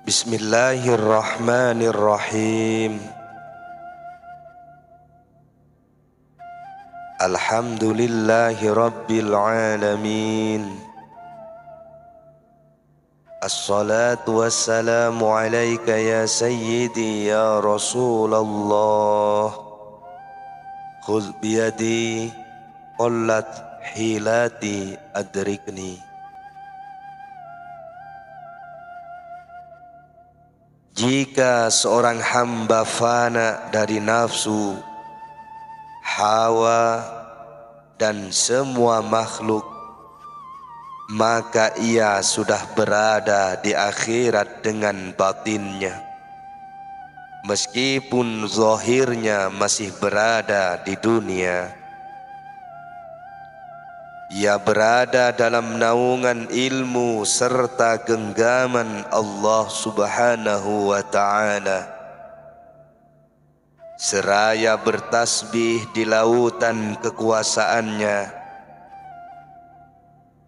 Bismillahirrahmanirrahim. Alhamdulillahi rabbil alamin. Assalatu wassalamu alaika ya sayyidi ya Rasulullah. Khudh biyadi qallat hilati adrikni. Jika seorang hamba fana dari nafsu, hawa dan semua makhluk, maka ia sudah berada di akhirat dengan batinnya, meskipun zahirnya masih berada di dunia. Ia berada dalam naungan ilmu serta genggaman Allah Subhanahu wa ta'ala, seraya bertasbih di lautan kekuasaannya.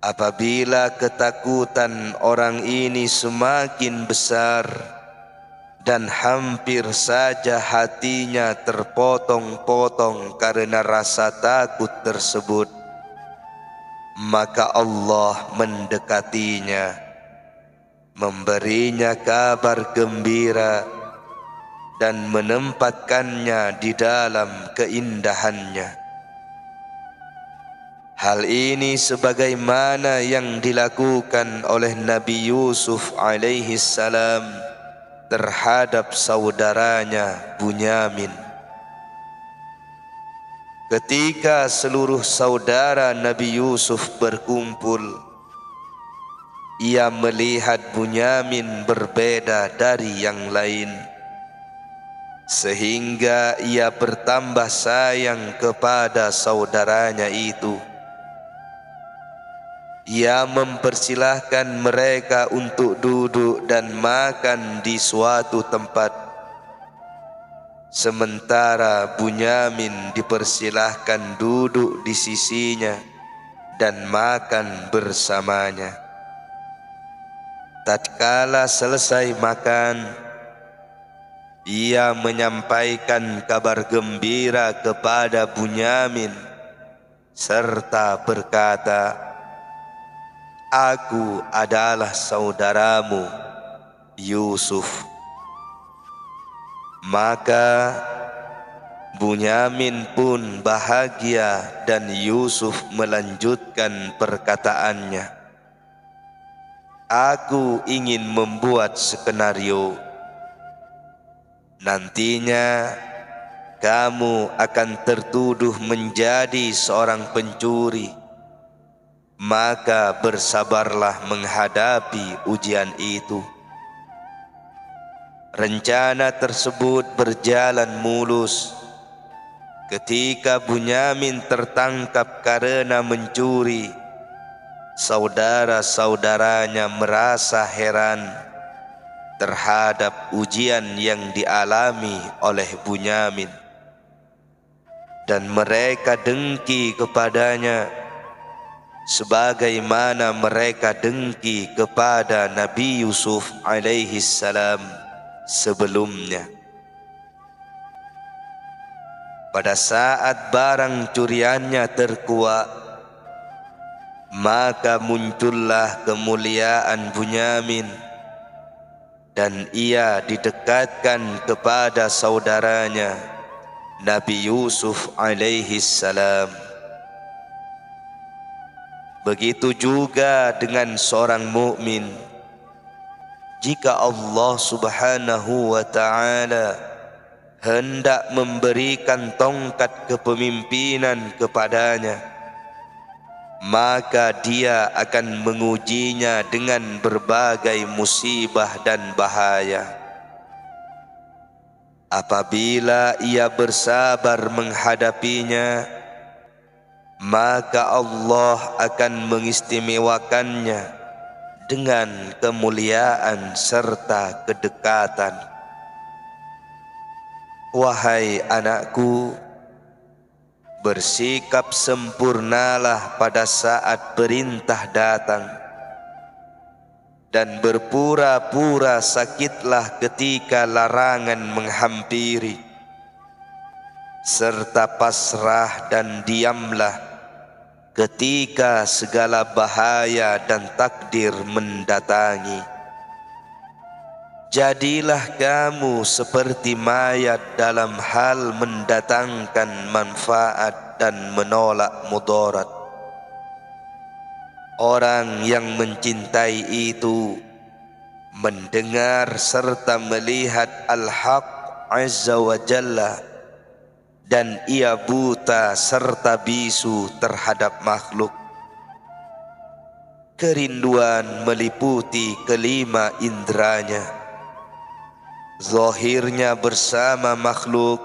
Apabila ketakutan orang ini semakin besar dan hampir saja hatinya terpotong-potong karena rasa takut tersebut, maka Allah mendekatinya, memberinya kabar gembira dan menempatkannya di dalam keindahannya. Hal ini sebagaimana yang dilakukan oleh Nabi Yusuf alaihi salam terhadap saudaranya Bunyamin. Ketika seluruh saudara Nabi Yusuf berkumpul, ia melihat Bunyamin berbeda dari yang lain, sehingga ia bertambah sayang kepada saudaranya itu. Ia mempersilahkan mereka untuk duduk dan makan di suatu tempat, sementara Bunyamin dipersilahkan duduk di sisinya dan makan bersamanya. Tatkala selesai makan, ia menyampaikan kabar gembira kepada Bunyamin serta berkata, "Aku adalah saudaramu Yusuf." Maka Bunyamin pun bahagia dan Yusuf melanjutkan perkataannya, "Aku ingin membuat skenario. Nantinya kamu akan tertuduh menjadi seorang pencuri. Maka bersabarlah menghadapi ujian itu." Rencana tersebut berjalan mulus. Ketika Bunyamin tertangkap karena mencuri, saudara-saudaranya merasa heran terhadap ujian yang dialami oleh Bunyamin, dan mereka dengki kepadanya sebagaimana mereka dengki kepada Nabi Yusuf alaihi salam sebelumnya. Pada saat barang curiannya terkuak, maka muncullah kemuliaan Bunyamin dan ia didekatkan kepada saudaranya Nabi Yusuf alaihi salam. Begitu juga dengan seorang mukmin. Jika Allah Subhanahu wa ta'ala hendak memberikan tongkat kepemimpinan kepadanya, maka dia akan mengujinya dengan berbagai musibah dan bahaya. Apabila ia bersabar menghadapinya, maka Allah akan mengistimewakannya dengan kemuliaan serta kedekatan. Wahai anakku, bersikap sempurnalah pada saat perintah datang, dan berpura-pura sakitlah ketika larangan menghampiri, serta pasrah dan diamlah ketika segala bahaya dan takdir mendatangi. Jadilah kamu seperti mayat dalam hal mendatangkan manfaat dan menolak mudarat. Orang yang mencintai itu mendengar serta melihat Al-Haq Azza wa Jalla, dan ia buta serta bisu terhadap makhluk. Kerinduan meliputi kelima indranya. Zahirnya bersama makhluk,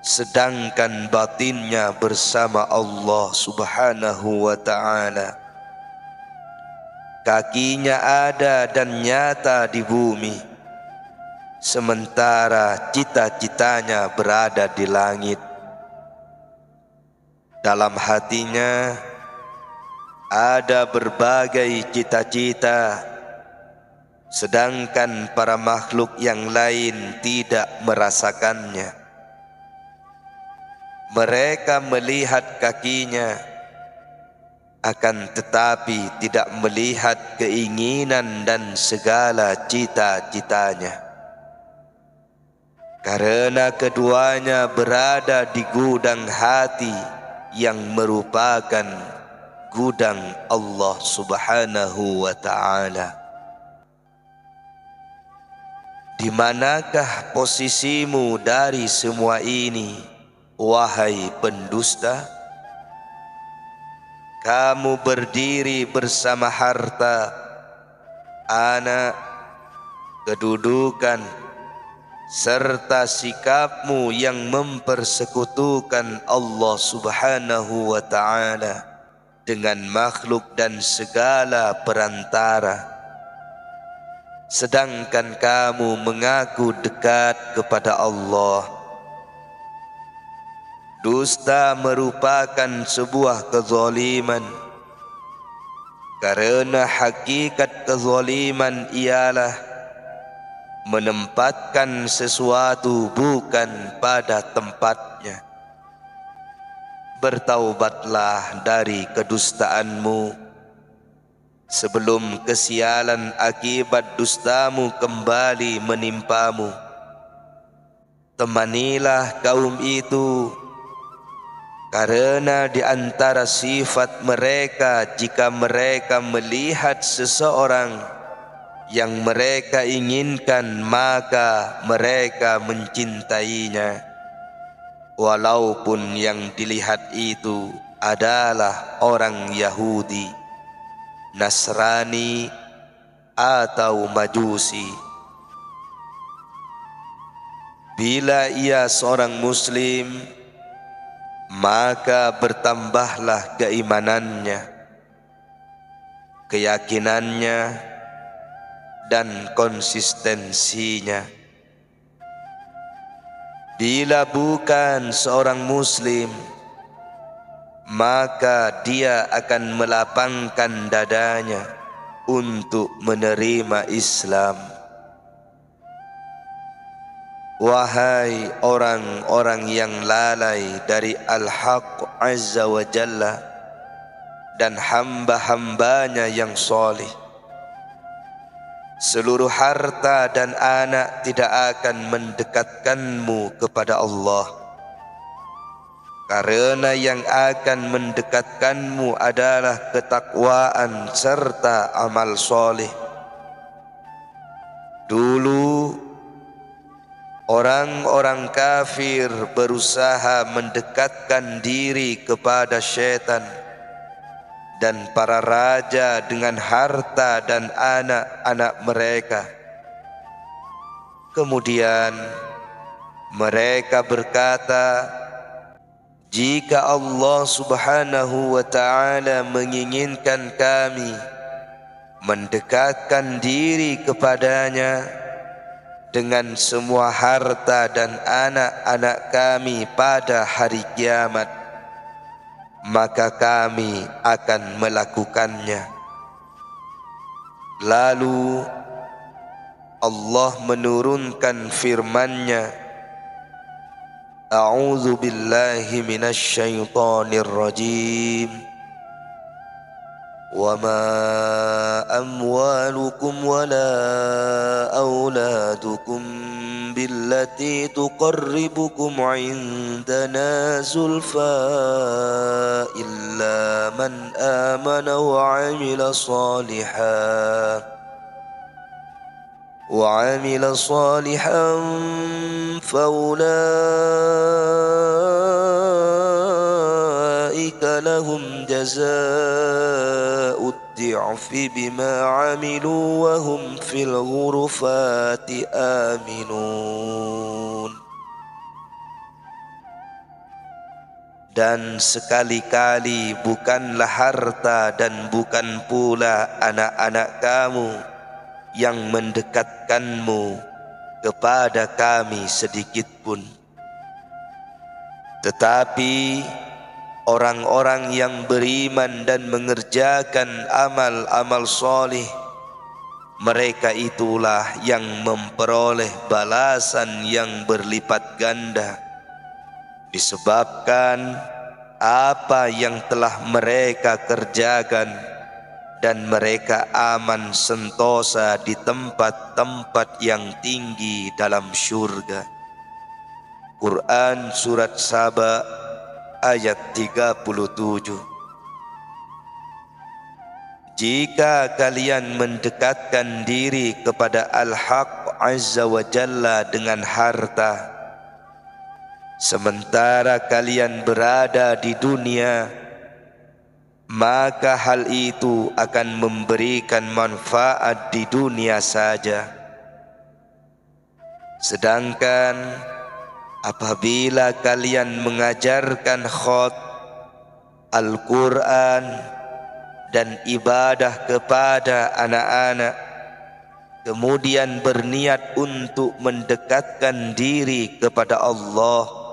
sedangkan batinnya bersama Allah Subhanahu wa ta'ala. Kakinya ada dan nyata di bumi, sementara cita-citanya berada di langit. Dalam hatinya ada berbagai cita-cita, sedangkan para makhluk yang lain tidak merasakannya. Mereka melihat kakinya, akan tetapi tidak melihat keinginan dan segala cita-citanya. Karena keduanya berada di gudang hati yang merupakan gudang Allah Subhanahu wa ta'ala. Di manakah posisimu dari semua ini, wahai pendusta? Kamu berdiri bersama harta, anak, kedudukan, serta sikapmu yang mempersekutukan Allah Subhanahu wa ta'ala dengan makhluk dan segala perantara. Sedangkan kamu mengaku dekat kepada Allah. Dusta merupakan sebuah kezaliman, karena hakikat kezaliman ialah menempatkan sesuatu bukan pada tempatnya. Bertaubatlah dari kedustaanmu sebelum kesialan akibat dustamu kembali menimpamu. Temanilah kaum itu, karena di antara sifat mereka jika mereka melihat seseorang yang mereka inginkan, maka mereka mencintainya, walaupun yang dilihat itu adalah orang Yahudi, Nasrani, atau Majusi. Bila ia seorang Muslim, maka bertambahlah keimanannya, keyakinannya, dan konsistensinya. Bila bukan seorang Muslim, maka dia akan melapangkan dadanya untuk menerima Islam. Wahai orang-orang yang lalai dari Al-Haq Azza wa Jalla dan hamba-hambanya yang soleh, seluruh harta dan anak tidak akan mendekatkanmu kepada Allah. Karena yang akan mendekatkanmu adalah ketakwaan serta amal soleh. Dulu orang-orang kafir berusaha mendekatkan diri kepada syaitan dan para raja dengan harta dan anak-anak mereka. Kemudian mereka berkata, jika Allah Subhanahu wa ta'ala menginginkan kami mendekatkan diri kepadanya dengan semua harta dan anak-anak kami pada hari kiamat, maka kami akan melakukannya. Lalu Allah menurunkan firman-Nya, A'udzu billahi minasy syaithanir rajim. Wa ma amwalukum wala auladukum billati tuqarribukum indana zulfa illa man amana wa amila salihan فأولئك لهم جزاء الضعف بما عملوا وهم في الغرفات آمنون. Dan sekali-kali bukanlah harta dan bukan pula anak-anak kamu yang mendekatkanmu kepada kami sedikit pun, tetapi orang-orang yang beriman dan mengerjakan amal-amal soleh, mereka itulah yang memperoleh balasan yang berlipat ganda disebabkan apa yang telah mereka kerjakan, dan mereka aman sentosa di tempat-tempat yang tinggi dalam syurga. Quran Surat Saba ayat 37. Jika kalian mendekatkan diri kepada Al-Haq Azza wa Jalla dengan harta, sementara kalian berada di dunia, maka hal itu akan memberikan manfaat di dunia saja. Sedangkan apabila kalian mengajarkan khot, Al-Quran dan ibadah kepada anak-anak, kemudian berniat untuk mendekatkan diri kepada Allah,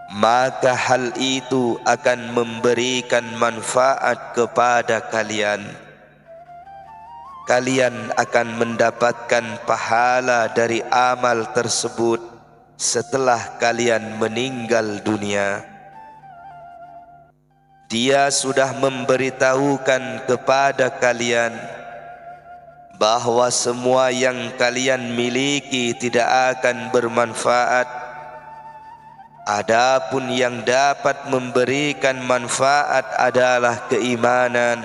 maka hal itu akan memberikan manfaat kepada kalian. Kalian akan mendapatkan pahala dari amal tersebut setelah kalian meninggal dunia. Dia sudah memberitahukan kepada kalian bahwa semua yang kalian miliki tidak akan bermanfaat. Adapun yang dapat memberikan manfaat adalah keimanan,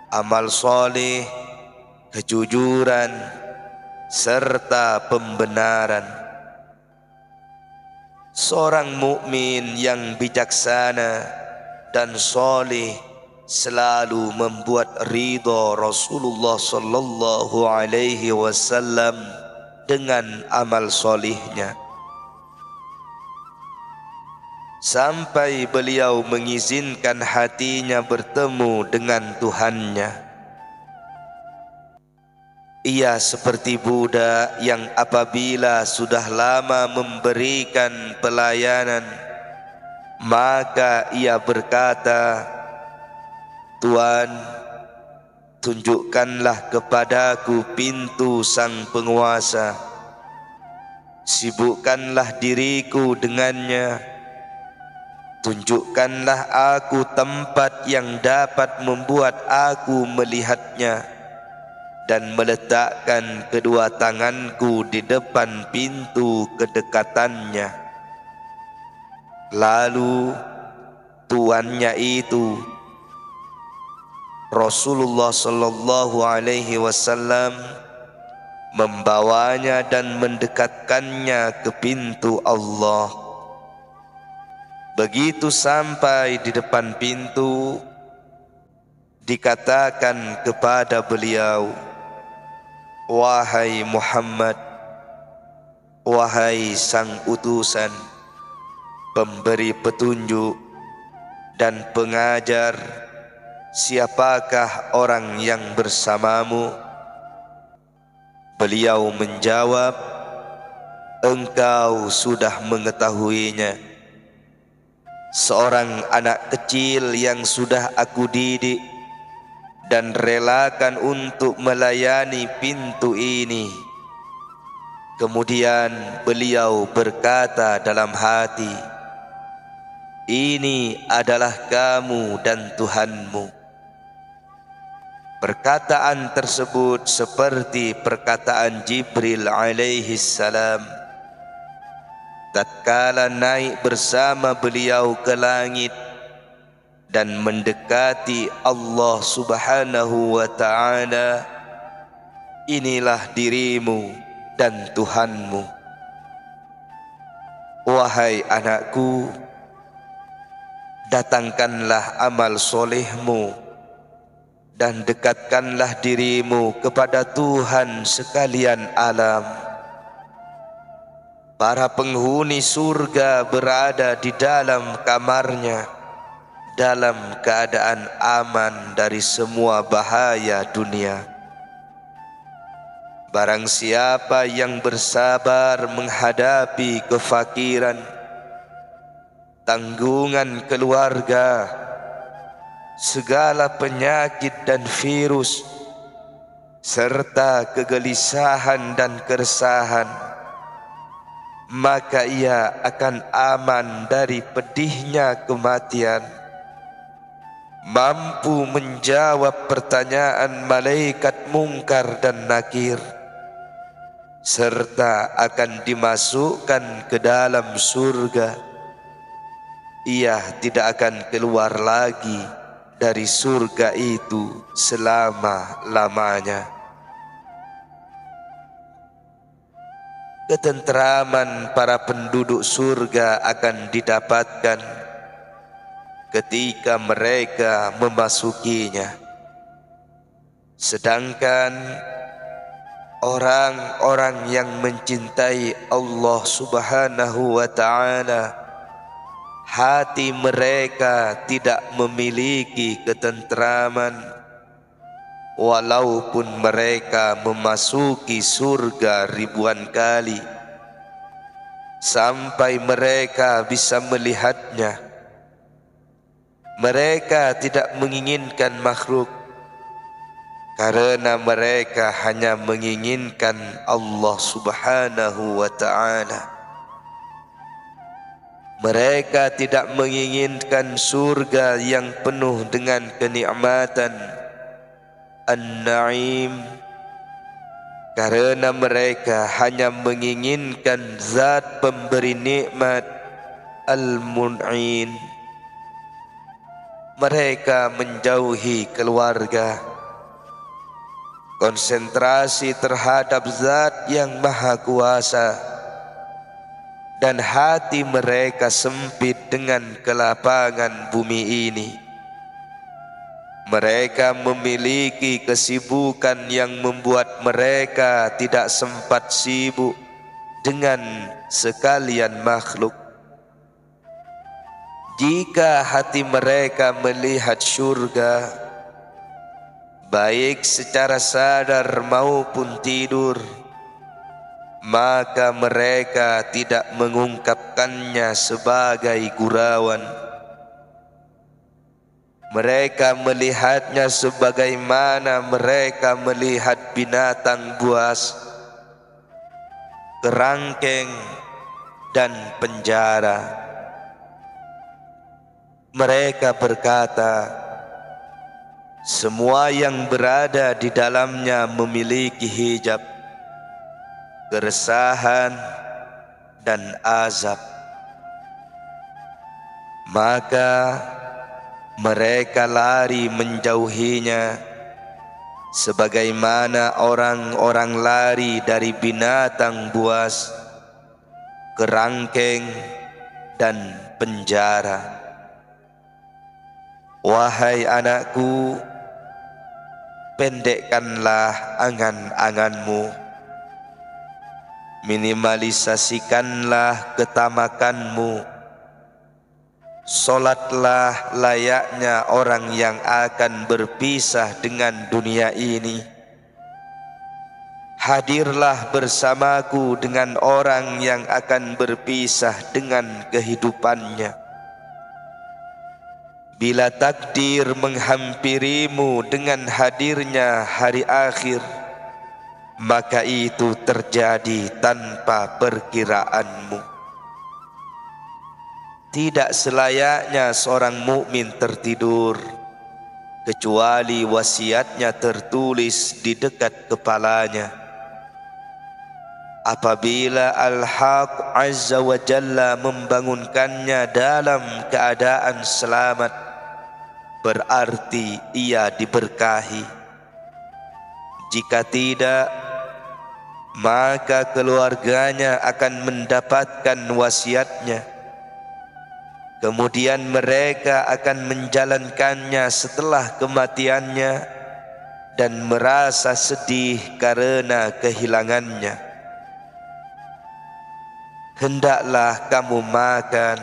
amal soleh, kejujuran, serta pembenaran. Seorang mukmin yang bijaksana dan soleh selalu membuat ridha Rasulullah sallallahu alaihi wasallam dengan amal solehnya, sampai beliau mengizinkan hatinya bertemu dengan Tuhannya. Ia seperti budak yang apabila sudah lama memberikan pelayanan, maka ia berkata, Tuan, tunjukkanlah kepadaku pintu sang penguasa, sibukkanlah diriku dengannya. Tunjukkanlah aku tempat yang dapat membuat aku melihatnya, dan meletakkan kedua tanganku di depan pintu kedekatannya. Lalu tuannya itu, Rasulullah sallallahu alaihi wasallam, membawanya dan mendekatkannya ke pintu Allah. Begitu sampai di depan pintu, dikatakan kepada beliau, Wahai Muhammad, wahai sang utusan, pemberi petunjuk dan pengajar, siapakah orang yang bersamamu? Beliau menjawab, engkau sudah mengetahuinya. Seorang anak kecil yang sudah aku didik dan relakan untuk melayani pintu ini. Kemudian beliau berkata dalam hati, ini adalah kamu dan Tuhanmu. Perkataan tersebut seperti perkataan Jibril alaihi salam tatkala naik bersama beliau ke langit dan mendekati Allah Subhanahu wa ta'ala, inilah dirimu dan Tuhanmu. Wahai anakku, datangkanlah amal solehmu dan dekatkanlah dirimu kepada Tuhan sekalian alam. Para penghuni surga berada di dalam kamarnya dalam keadaan aman dari semua bahaya dunia. Barang siapa yang bersabar menghadapi kefakiran, tanggungan keluarga, segala penyakit dan virus, serta kegelisahan dan keresahan, maka ia akan aman dari pedihnya kematian, mampu menjawab pertanyaan malaikat mungkar dan nakir, serta akan dimasukkan ke dalam surga. Ia tidak akan keluar lagi dari surga itu selama-lamanya. Ketentraman para penduduk surga akan didapatkan ketika mereka memasukinya. Sedangkan orang-orang yang mencintai Allah Subhanahu wa ta'ala, hati mereka tidak memiliki ketentraman, walaupun mereka memasuki surga ribuan kali, sampai mereka bisa melihatnya. Mereka tidak menginginkan makhluk, karena mereka hanya menginginkan Allah Subhanahu wa ta'ala. Mereka tidak menginginkan surga yang penuh dengan kenikmatan An-Na'im, karena mereka hanya menginginkan zat pemberi nikmat Al-Mun'in. Mereka menjauhi keluarga, konsentrasi terhadap zat yang maha kuasa, dan hati mereka sempit dengan kelapangan bumi ini. Mereka memiliki kesibukan yang membuat mereka tidak sempat sibuk dengan sekalian makhluk. Jika hati mereka melihat surga, baik secara sadar maupun tidur, maka mereka tidak mengungkapkannya sebagai gurauan. Mereka melihatnya sebagaimana mereka melihat binatang buas, kerangkeng, dan penjara. Mereka berkata, semua yang berada di dalamnya memiliki hijab, keresahan, dan azab. Maka mereka lari menjauhinya, sebagaimana orang-orang lari dari binatang buas, kerangkeng, dan penjara. Wahai anakku, pendekkanlah angan-anganmu, minimalisasikanlah ketamakanmu, solatlah layaknya orang yang akan berpisah dengan dunia ini. Hadirlah bersamaku dengan orang yang akan berpisah dengan kehidupannya. Bila takdir menghampirimu dengan hadirnya hari akhir, maka itu terjadi tanpa perkiraanmu. Tidak selayaknya seorang mukmin tertidur kecuali wasiatnya tertulis di dekat kepalanya. Apabila Al-Haq Azza wa Jalla membangunkannya dalam keadaan selamat, berarti ia diberkahi. Jika tidak, maka keluarganya akan mendapatkan wasiatnya. Kemudian mereka akan menjalankannya setelah kematiannya dan merasa sedih karena kehilangannya. Hendaklah kamu makan,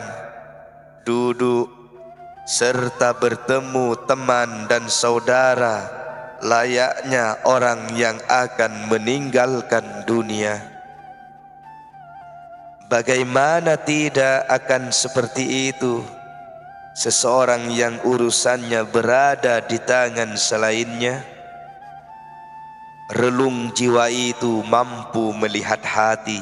duduk, serta bertemu teman dan saudara layaknya orang yang akan meninggalkan dunia. Bagaimana tidak akan seperti itu seseorang yang urusannya berada di tangan selainnya? Relung jiwa itu mampu melihat hati.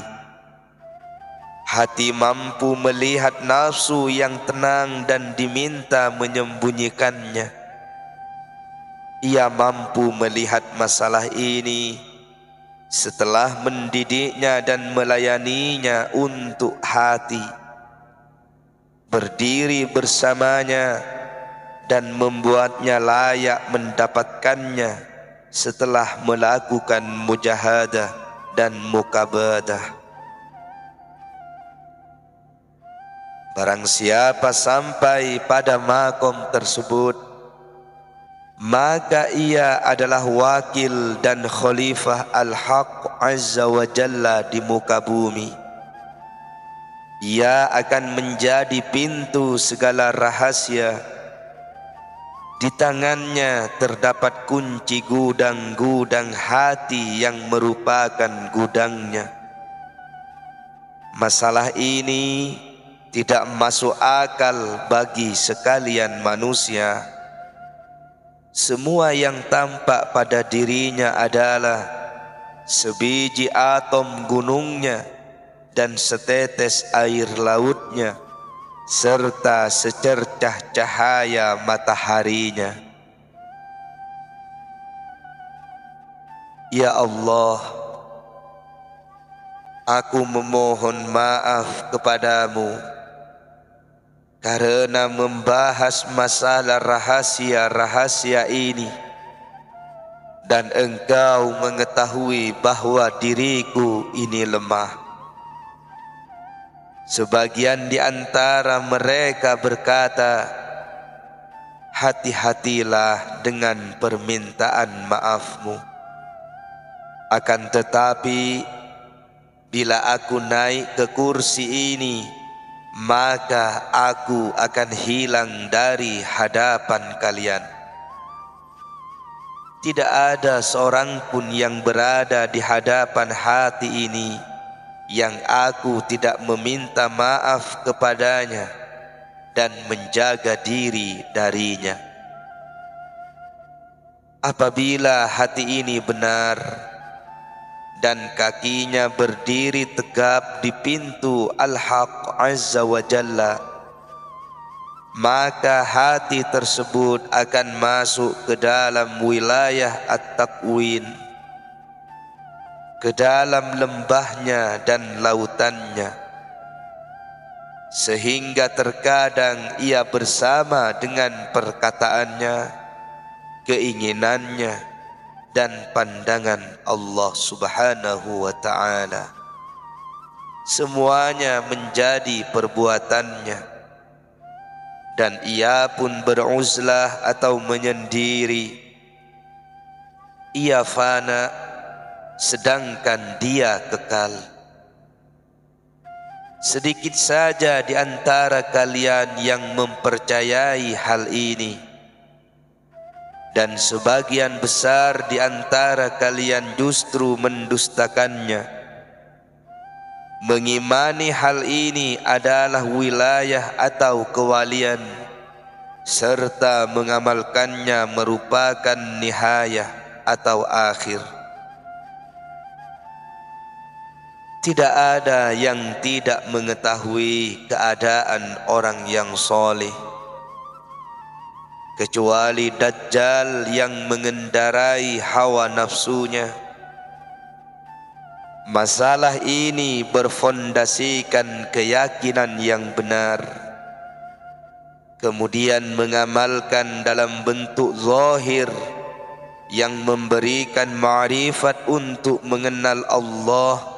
Hati mampu melihat nafsu yang tenang dan diminta menyembunyikannya. Ia mampu melihat masalah ini setelah mendidiknya dan melayaninya untuk hati, berdiri bersamanya dan membuatnya layak mendapatkannya setelah melakukan mujahadah dan mukabadah. Barang siapa sampai pada makom tersebut, maka ia adalah wakil dan khalifah Al-Haq Azza wa Jalla di muka bumi. Ia akan menjadi pintu segala rahasia. Di tangannya terdapat kunci gudang-gudang hati yang merupakan gudangnya. Masalah ini tidak masuk akal bagi sekalian manusia. Semua yang tampak pada dirinya adalah sebiji atom gunungnya dan setetes air lautnya, serta secercah cahaya mataharinya. Ya Allah, aku memohon maaf kepadamu karena membahas masalah rahasia-rahasia ini, dan Engkau mengetahui bahwa diriku ini lemah. Sebagian di antara mereka berkata, hati-hatilah dengan permintaan maafmu. Akan tetapi, bila aku naik ke kursi ini, maka aku akan hilang dari hadapan kalian. Tidak ada seorang pun yang berada di hadapan hati ini yang aku tidak meminta maaf kepadanya dan menjaga diri darinya. Apabila hati ini benar dan kakinya berdiri tegap di pintu Al-Haq Azza wa Jalla, maka hati tersebut akan masuk ke dalam wilayah At-Taqwin, ke dalam lembahnya dan lautannya, sehingga terkadang ia bersama dengan perkataannya, keinginannya, dan pandangan Allah Subhanahu wa ta'ala. Semuanya menjadi perbuatannya, dan ia pun beruzlah atau menyendiri. Ia fana, sedangkan dia kekal. Sedikit saja di antara kalian yang mempercayai hal ini, dan sebagian besar di antara kalian justru mendustakannya. Mengimani hal ini adalah wilayah atau kewalian, serta mengamalkannya merupakan nihayah atau akhir. Tidak ada yang tidak mengetahui keadaan orang yang soleh, kecuali Dajjal yang mengendarai hawa nafsunya. Masalah ini berfondasikan keyakinan yang benar, kemudian mengamalkan dalam bentuk zahir yang memberikan ma'rifat untuk mengenal Allah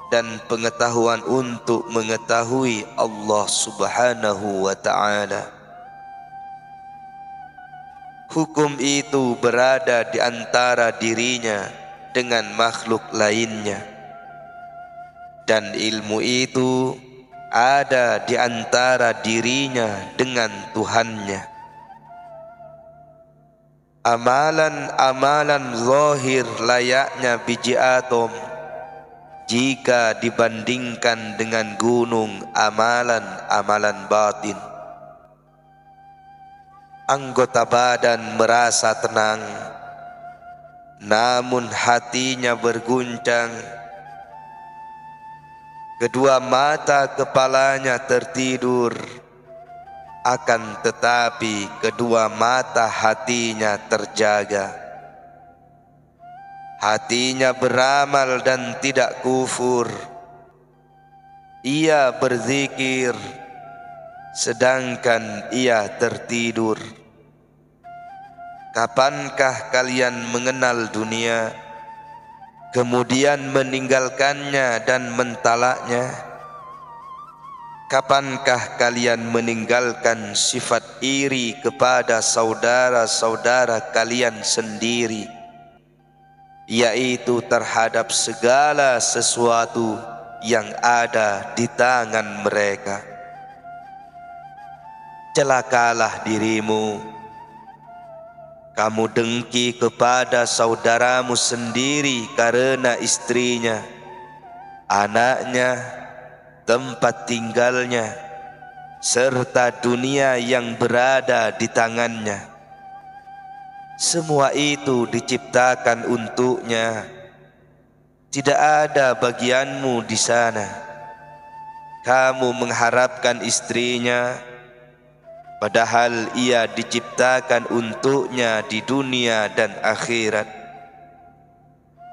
dan pengetahuan untuk mengetahui Allah Subhanahu wa ta'ala. Hukum itu berada di antara dirinya dengan makhluk lainnya, dan ilmu itu ada di antara dirinya dengan Tuhannya. Amalan-amalan zahir layaknya biji atom jika dibandingkan dengan gunung amalan-amalan batin. Anggota badan merasa tenang, namun hatinya berguncang. Kedua mata kepalanya tertidur, akan tetapi kedua mata hatinya terjaga. Hatinya beramal dan tidak kufur. Ia berzikir sedangkan ia tertidur. Kapankah kalian mengenal dunia, kemudian meninggalkannya dan mentalaknya? Kapankah kalian meninggalkan sifat iri kepada saudara-saudara kalian sendiri, yaitu terhadap segala sesuatu yang ada di tangan mereka? Celakalah dirimu, kamu dengki kepada saudaramu sendiri karena istrinya, anaknya, tempat tinggalnya, serta dunia yang berada di tangannya. Semua itu diciptakan untuknya. Tidak ada bagianmu di sana. Kamu mengharapkan istrinya, padahal ia diciptakan untuknya di dunia dan akhirat.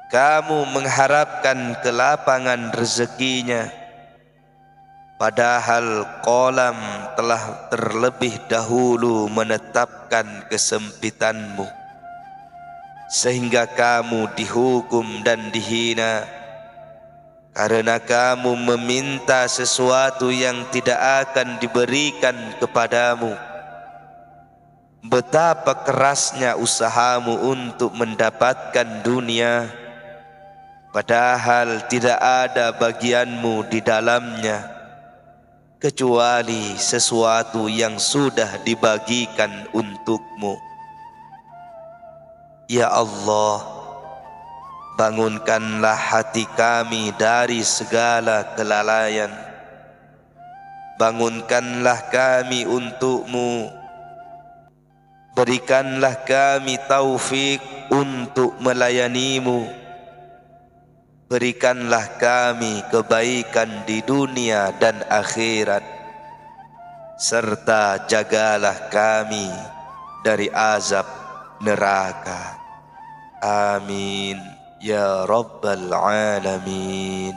Kamu mengharapkan kelapangan rezekinya, padahal Qalam telah terlebih dahulu menetapkan kesempitanmu, sehingga kamu dihukum dan dihina karena kamu meminta sesuatu yang tidak akan diberikan kepadamu. Betapa kerasnya usahamu untuk mendapatkan dunia, padahal tidak ada bagianmu di dalamnya, kecuali sesuatu yang sudah dibagikan untukmu. Ya Allah, bangunkanlah hati kami dari segala kelalaian. Bangunkanlah kami untukmu. Berikanlah kami taufik untuk melayanimu. Berikanlah kami kebaikan di dunia dan akhirat, serta jagalah kami dari azab neraka. Amin ya rabbal alamin.